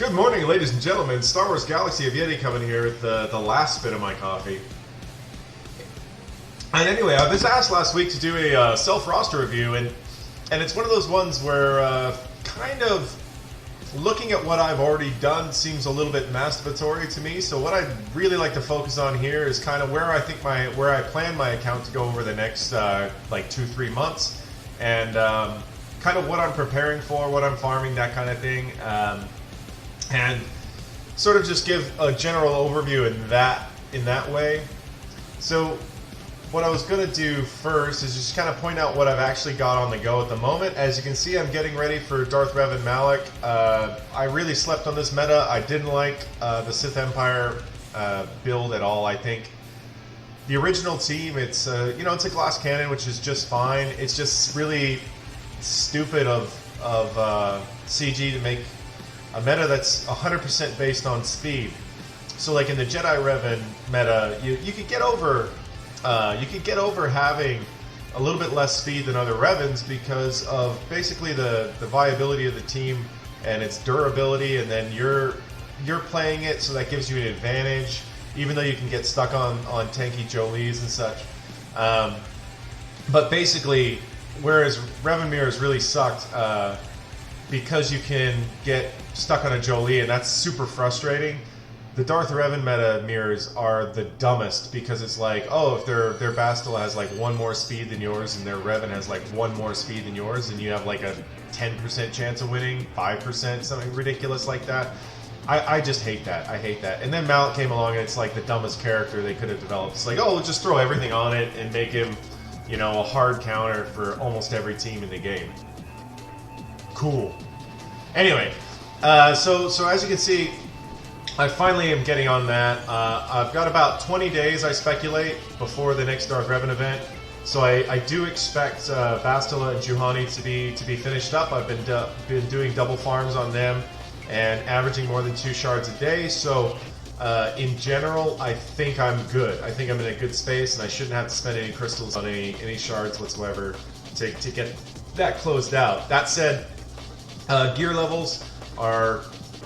Good morning, ladies and gentlemen. Star Wars Galaxy of Yeti coming here with the last bit of my coffee. And anyway, I was asked last week to do a self-roster review, and it's one of those ones where kind of looking at what I've already done seems a little bit masturbatory to me. So what I'd really like to focus on here is kind of where I think where I plan my account to go over the next like 2-3 months, and kind of what I'm preparing for, what I'm farming, that kind of thing. And sort of just give a general overview in that way. So what I was going to do first is just kind of point out what I've actually got on the go at the moment. As you can see, I'm getting ready for Darth Revan Malak. I really slept on this meta. I didn't like the Sith Empire build at all. I think the original team, it's it's a glass cannon, which is just fine. It's just really stupid of CG to make a meta that's 100% based on speed. So like in the Jedi Revan meta, you could get over having a little bit less speed than other Revans because of basically the viability of the team and its durability, and then you're playing it, so that gives you an advantage, even though you can get stuck on tanky Jolies and such. But basically, whereas Revan mirrors really sucked, because you can get stuck on a Jolie, and that's super frustrating. The Darth Revan meta mirrors are the dumbest, because it's like, oh, if their Bastila has like 1 more speed than yours, and their Revan has like 1 more speed than yours, and you have like a 10% chance of winning, 5%, something ridiculous like that. I just hate that. I hate that. And then Malak came along, and it's like the dumbest character they could have developed. It's like, oh, we'll just throw everything on it and make him, a hard counter for almost every team in the game. Cool. Anyway, so as you can see, I finally am getting on that. I've got about 20 days, I speculate, before the next Darth Revan event. So I do expect Bastila and Juhani to be finished up. I've been doing double farms on them and averaging more than 2 shards a day. So in general, I think I'm good. I think I'm in a good space, and I shouldn't have to spend any crystals on any shards whatsoever to get that closed out. That said, gear levels are,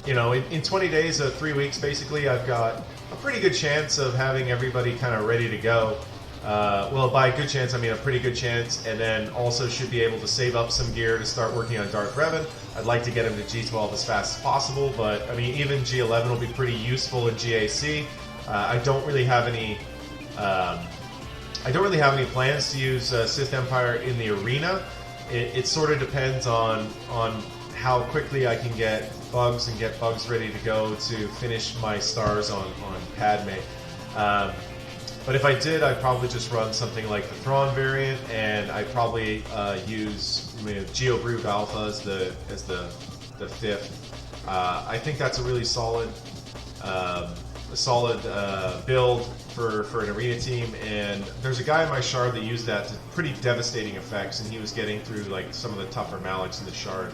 in 20 days, 3 weeks basically, I've got a pretty good chance of having everybody kind of ready to go. Well, by a good chance, I mean a pretty good chance, and then also should be able to save up some gear to start working on Darth Revan. I'd like to get him to G12 as fast as possible, but I mean, even G11 will be pretty useful in GAC. I don't really have any plans to use Sith Empire in the arena. It sort of depends on how quickly I can get bugs ready to go to finish my stars on Padme. But if I did, I'd probably just run something like the Thrawn variant, and I'd probably use Geo Brood Alpha as the 5th. I think that's a really solid build for an arena team, and there's a guy in my shard that used that to pretty devastating effects, and he was getting through like some of the tougher Malaks in the shard.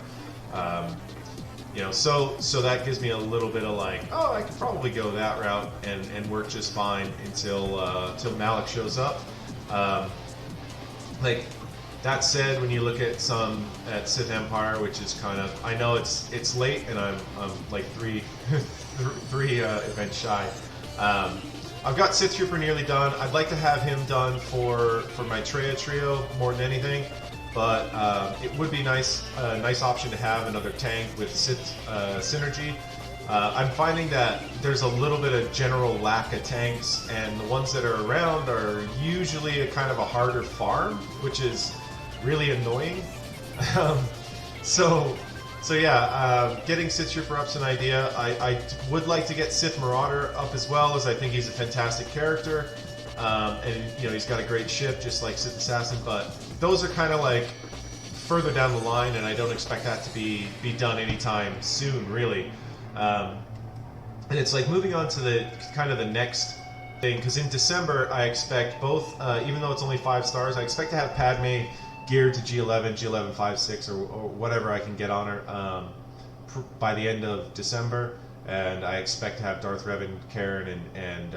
So that gives me a little bit of like, oh, I could probably go that route and work just fine until Malak shows up. Like that said, when you look at Sith Empire, which is kind of, I know it's late, and I'm like three events shy. I've got Sith Trooper nearly done. I'd like to have him done for my Treya trio more than anything. But it would be a nice option to have another tank with Sith synergy. I'm finding that there's a little bit of general lack of tanks, and the ones that are around are usually a kind of a harder farm, which is really annoying. So yeah, getting Sith Trooper up's an idea. I would like to get Sith Marauder up as well, as I think he's a fantastic character. And he's got a great ship, just like Sith Assassin, but those are kind of like further down the line, and I don't expect that to be done anytime soon, really. And it's like moving on to the kind of the next thing, because in December I expect both, even though it's only 5 stars, I expect to have Padme geared to G11, G11 5.6, or whatever I can get on her by the end of December, and I expect to have Darth Revan, Karen, and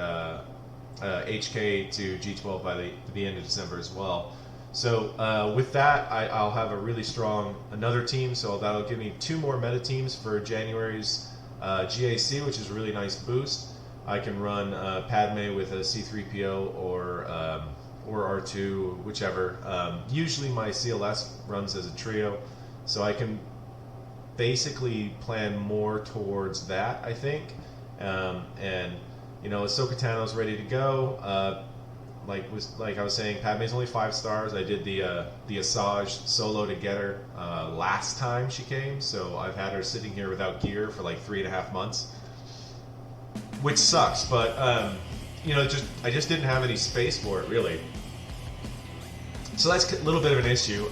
HK to G12 by the end of December as well. So with that, I'll have a really strong another team, so that'll give me 2 more meta teams for January's GAC, which is a really nice boost. I can run Padme with a C-3PO or R2, whichever. Usually my CLS runs as a trio, so I can basically plan more towards that, I think. And Ahsoka Tano's ready to go. Like I was saying, Padme's only 5 stars. I did the Asajj solo to get her last time she came, so I've had her sitting here without gear for like 3.5 months, which sucks. But I just didn't have any space for it really. So that's a little bit of an issue.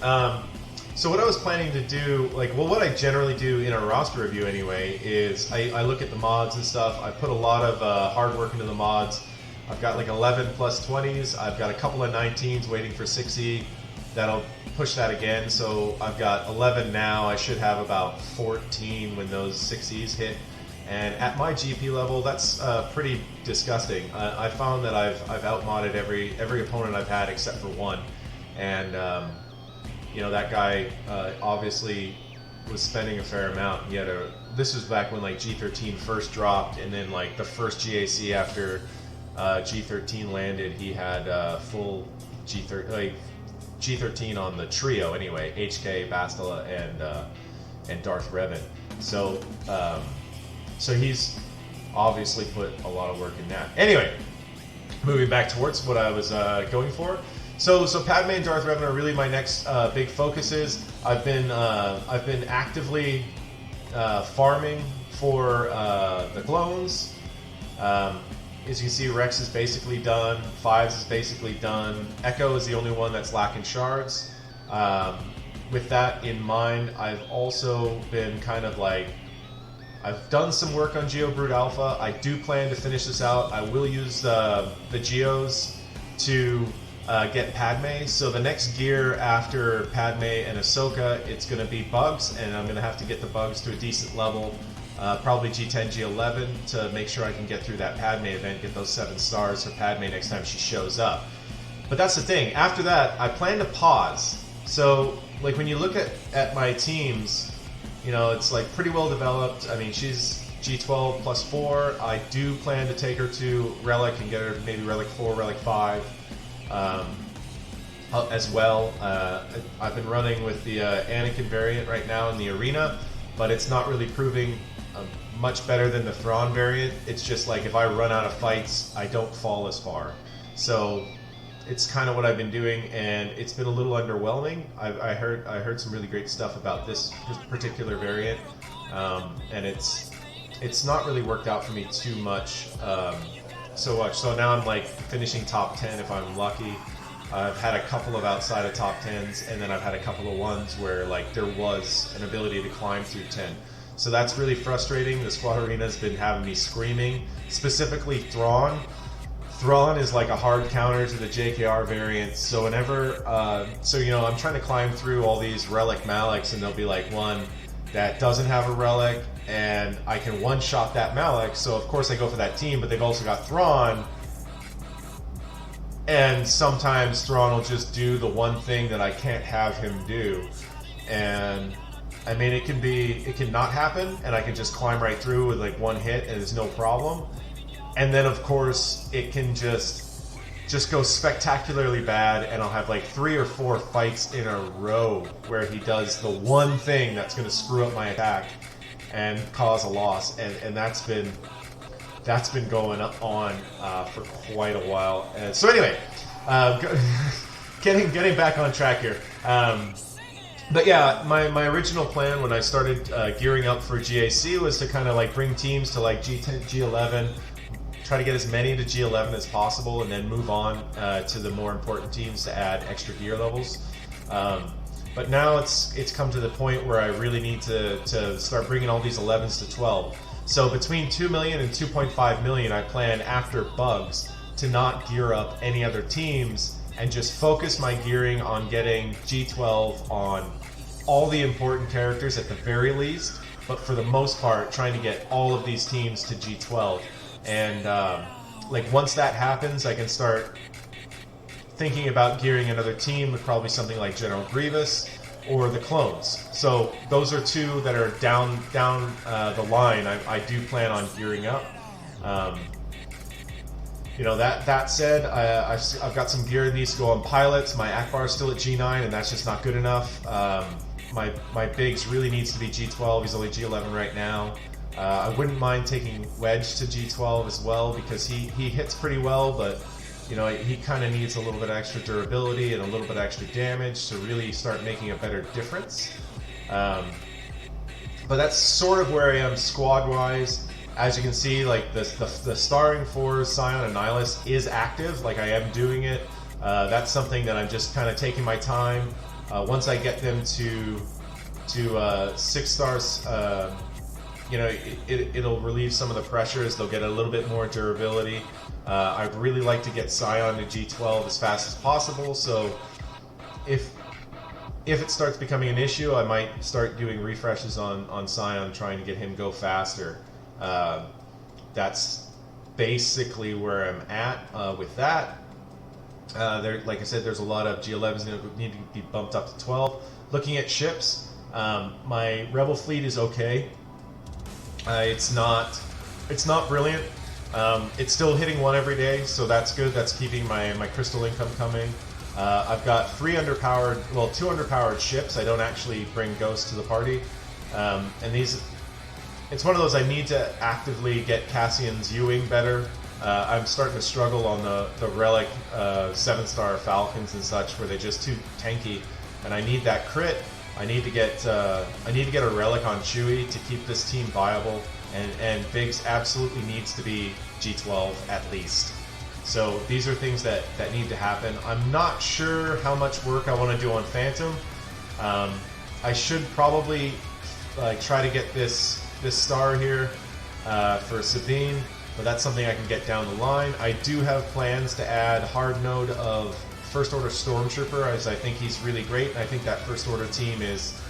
So what I was planning to do, what I generally do in a roster review anyway, is I look at the mods and stuff. I put a lot of hard work into the mods. I've got like 11 plus 20s. I've got a couple of 19s waiting for 6E. That'll push that again. So I've got 11 now. I should have about 14 when those 6Es hit. And at my GP level, that's pretty disgusting. I found that I've outmodded every opponent I've had except for one. And that guy obviously was spending a fair amount. He had this was back when like G13 first dropped, and then like the first GAC after G13 landed, he had full G13 on the trio anyway, HK, Bastila, and Darth Revan. So he's obviously put a lot of work in that. Anyway, moving back towards what I was going for. So Padme and Darth Revan are really my next big focuses. I've been actively farming for the clones. As you can see, Rex is basically done. Fives is basically done. Echo is the only one that's lacking shards. With that in mind, I've also been I've done some work on Geo Brood Alpha. I do plan to finish this out. I will use the Geos to get Padme. So the next gear after Padme and Ahsoka, it's going to be bugs, and I'm going to have to get the bugs to a decent level. Probably G10, G11 to make sure I can get through that Padme event, get those 7 stars for Padme next time she shows up. But that's the thing. After that, I plan to pause. So, when you look at my teams, it's pretty well developed. I mean, she's G12 plus 4. I do plan to take her to Relic and get her maybe Relic 4, Relic 5 as well. I've been running with the Anakin variant right now in the arena, but it's not really proving much better than the Thrawn variant. It's just if I run out of fights, I don't fall as far. So it's kind of what I've been doing, and it's been a little underwhelming. I heard some really great stuff about this particular variant, and it's not really worked out for me too much. So now I'm finishing top 10 if I'm lucky. I've had a couple of outside of top 10s, and then I've had a couple of ones where there was an ability to climb through 10. So that's really frustrating. The squad arena's been having me screaming. Specifically Thrawn. Thrawn is a hard counter to the JKR variant. So whenever, I'm trying to climb through all these Relic Malaks, and there'll be one that doesn't have a Relic, and I can one-shot that Malak. So of course I go for that team, but they've also got Thrawn. And sometimes Thrawn will just do the one thing that I can't have him do. And I mean, it can not happen, and I can just climb right through with one hit and it's no problem. And then of course it can just go spectacularly bad, and I'll have 3 or 4 fights in a row where he does the one thing that's going to screw up my attack and cause a loss. And that's been going on for quite a while. So anyway, getting back on track here. But yeah, my original plan when I started gearing up for GAC was to kind of bring teams to G10, G11, try to get as many into G11 as possible, and then move on to the more important teams to add extra gear levels. But now it's come to the point where I really need to start bringing all these 11s to 12. So between 2 million and 2.5 million, I plan after bugs to not gear up any other teams and just focus my gearing on getting G12 on all the important characters at the very least, but for the most part, trying to get all of these teams to G12. And once that happens, I can start thinking about gearing another team with probably something like General Grievous, or the clones. So those are two that are down the line. I do plan on gearing up. You know, that said, I've got some gear that needs to go on pilots. My Akbar is still at G9, and that's just not good enough. My Biggs really needs to be G12. He's only G11 right now. I wouldn't mind taking Wedge to G12 as well, because he hits pretty well, but you know, he kind of needs a little bit of extra durability and a little bit of extra damage to really start making a better difference. But that's sort of where I am squad-wise. As you can see, like the starring for Scion and Nihilus is active. Like, I am doing it. That's something that I'm just kind of taking my time. Once I get them to 6 stars, you know, it'll relieve some of the pressures. They'll get a little bit more durability. I'd really like to get Scion to G12 as fast as possible. So if it starts becoming an issue, I might start doing refreshes on Scion, trying to get him go faster. That's basically where I'm at with that. Like I said, there's a lot of G11s that need to be bumped up to 12. Looking at ships, my Rebel fleet is okay. It's not brilliant. It's still hitting 1 every day, so that's good. That's keeping my crystal income coming. I've got 2 underpowered ships. I don't actually bring ghosts to the party, and these. It's one of those I need to actively get Cassian's U-wing better. I'm starting to struggle on the relic 7-star Falcons and such, where they're just too tanky, and I need that crit. I need to get a relic on Chewie to keep this team viable, and Biggs absolutely needs to be G12 at least. So these are things that need to happen. I'm not sure how much work I want to do on Phantom. I should probably try to get this star here for Sabine, but that's something I can get down the line. I do have plans to add hard node of First Order Stormtrooper, as I think he's really great, and I think that First Order team is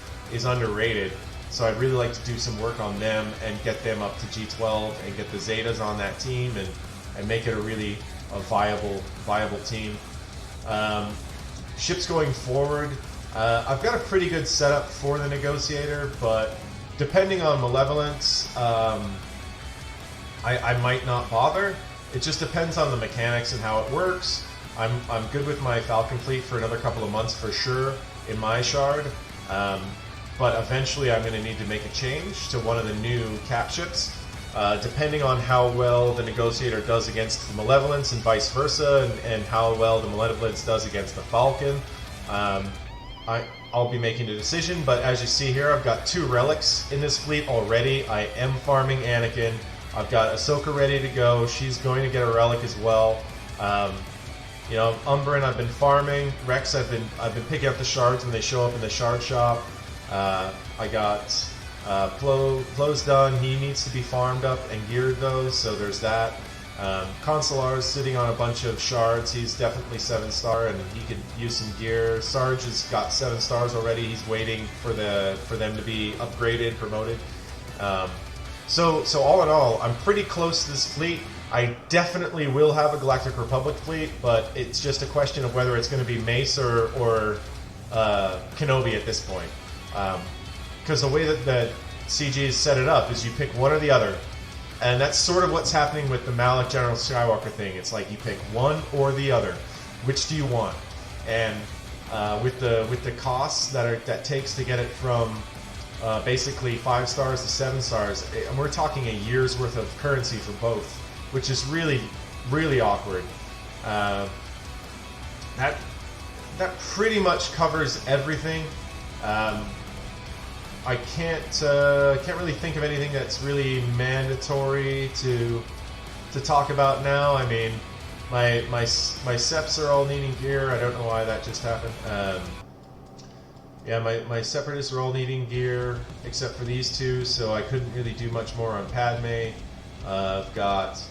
underrated. So I'd really like to do some work on them and get them up to G12 and get the Zetas on that team and make it a viable team. Ships going forward, I've got a pretty good setup for the Negotiator, but depending on Malevolence, I might not bother. It just depends on the mechanics and how it works. I'm good with my Falcon fleet for another couple of months for sure in my shard, but eventually I'm going to need to make a change to one of the new cap ships, depending on how well the Negotiator does against the Malevolence and vice versa, and how well the Malevolence does against the Falcon. I'll be making a decision, but as you see here, I've got 2 relics in this fleet already. I am farming Anakin. I've got Ahsoka ready to go. She's going to get a relic as well. You know, Umbrin I've been farming. Rex I've been picking up the shards when they show up in the shard shop. I got Flo's done. He needs to be farmed up and geared those, so there's that. Consular's sitting on a bunch of shards. He's definitely 7-star, and he could use some gear. Sarge has got 7 stars already. He's waiting for them to be upgraded, promoted. So all in all, I'm pretty close to this fleet. I definitely will have a Galactic Republic fleet, but it's just a question of whether it's going to be Mace or Kenobi at this point. Because the way that CG has set it up is you pick one or the other. And that's sort of what's happening with the Malik General Skywalker thing. It's like you pick one or the other. Which do you want? And with the costs that takes to get it from basically 5 stars to 7 stars, and we're talking a year's worth of currency for both, which is really, really awkward. That pretty much covers everything. I can't really think of anything that's really mandatory to talk about now. I mean, my Seps are all needing gear. I don't know why that just happened. Yeah, my Separatists are all needing gear except for these 2, so I couldn't really do much more on Padme. I've got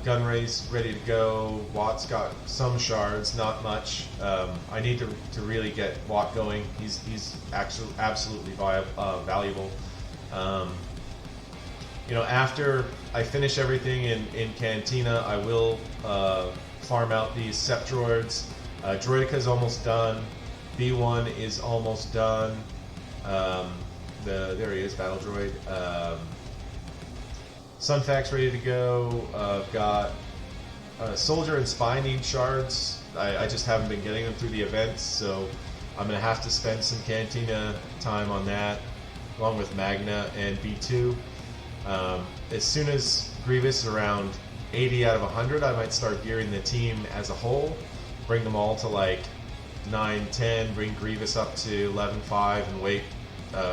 Gunray's ready to go. Watt's got some shards, not much. I need to really get Watt going. He's actually absolutely valuable. You know, after I finish everything in Cantina, I will farm out these Sept droids. Droidica's almost done. B1 is almost done. There he is, Battle Droid. Sunfax ready to go. I've got Soldier and Spy need shards. I just haven't been getting them through the events, so I'm going to have to spend some Cantina time on that, along with Magna and B2. As soon as Grievous is around 80 out of 100, I might start gearing the team as a whole, bring them all to like 9, 10, bring Grievous up to 11, 5, and wait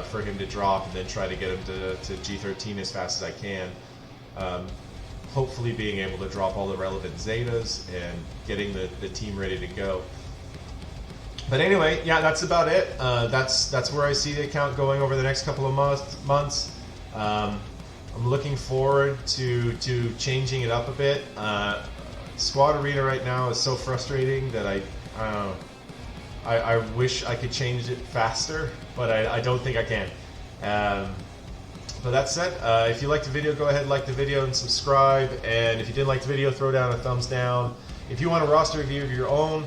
for him to drop, and then try to get him to G13 as fast as I can. Hopefully being able to drop all the relevant Zetas and getting the team ready to go. But anyway, yeah, that's about it. That's where I see the account going over the next couple of months. I'm looking forward to changing it up a bit. Squad Arena right now is so frustrating that I wish I could change it faster, but I don't think I can. But that said, if you liked the video, go ahead and like the video and subscribe. And if you didn't like the video, throw down a thumbs down. If you want a roster review of your own,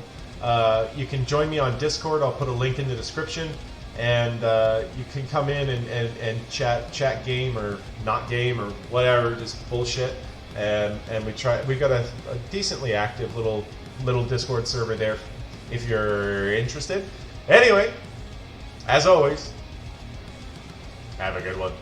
you can join me on Discord. I'll put a link in the description. And you can come in and chat game or not game or whatever, just bullshit. And we've got a decently active little Discord server there if you're interested. Anyway, as always, have a good one.